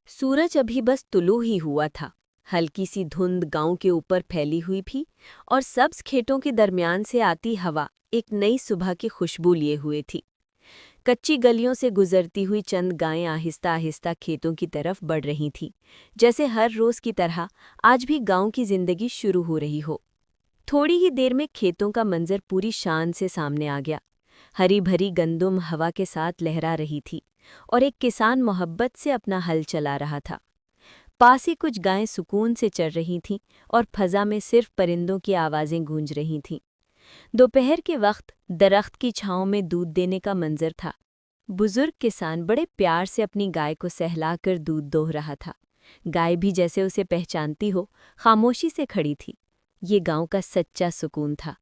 सूरज अभी बस तुलू ही हुआ था। हल्की सी धुंध गांव के ऊपर फैली हुई थी और सब्ज खेतों के दरमियान से आती हवा एक नई सुबह की खुशबू लिए हुए थी। कच्ची गलियों से गुजरती हुई चंद गायें आहिस्ता आहिस्ता खेतों की तरफ बढ़ रही थीं, जैसे हर रोज की तरह आज भी गांव की जिंदगी शुरू हो रही हो। थोड़ी ही देर में खेतों का मंजर पूरी शान से सामने आ गया। हरी भरी गंदुम हवा के साथ लहरा रही थी और एक किसान मोहब्बत से अपना हल चला रहा था। पास ही कुछ गायें सुकून से चर रही थीं और फजा में सिर्फ परिंदों की आवाज़ें गूंज रही थीं। दोपहर के वक्त दरख्त की छांव में दूध देने का मंजर था। बुजुर्ग किसान बड़े प्यार से अपनी गाय को सहलाकर दूध दोह रहा था। गाय भी जैसे उसे पहचानती हो, खामोशी से खड़ी थी। ये गांव का सच्चा सुकून था।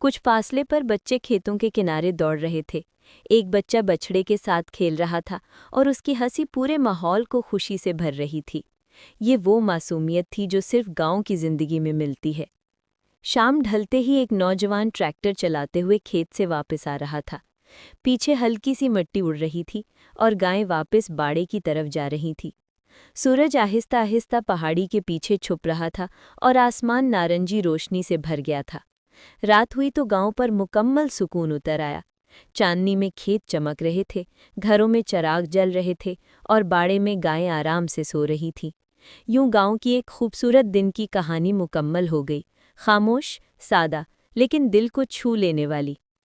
कुछ फासले पर बच्चे खेतों के किनारे दौड़ रहे थे। एक बच्चा बछड़े के साथ खेल रहा था और उसकी हंसी पूरे माहौल को खुशी से भर रही थी। ये वो मासूमियत थी जो सिर्फ गांव की जिंदगी में मिलती है। शाम ढलते ही एक नौजवान ट्रैक्टर चलाते हुए खेत से वापस आ रहा था। पीछे हल्की सी मिट्टी उड़ रही थी और गायें वापस बाड़े की तरफ जा रही थी। सूरज आहिस्ता आहिस्ता पहाड़ी के पीछे छुप रहा था और आसमान नारंगी रोशनी से भर गया था। रात हुई तो गांव पर मुकम्मल सुकून उतर आया। चांदनी में खेत चमक रहे थे, घरों में चिराग जल रहे थे और बाड़े में गायें आराम से सो रही थीं। यूं गांव की एक खूबसूरत दिन की कहानी मुकम्मल हो गई। खामोश, सादा, लेकिन दिल को छू लेने वाली।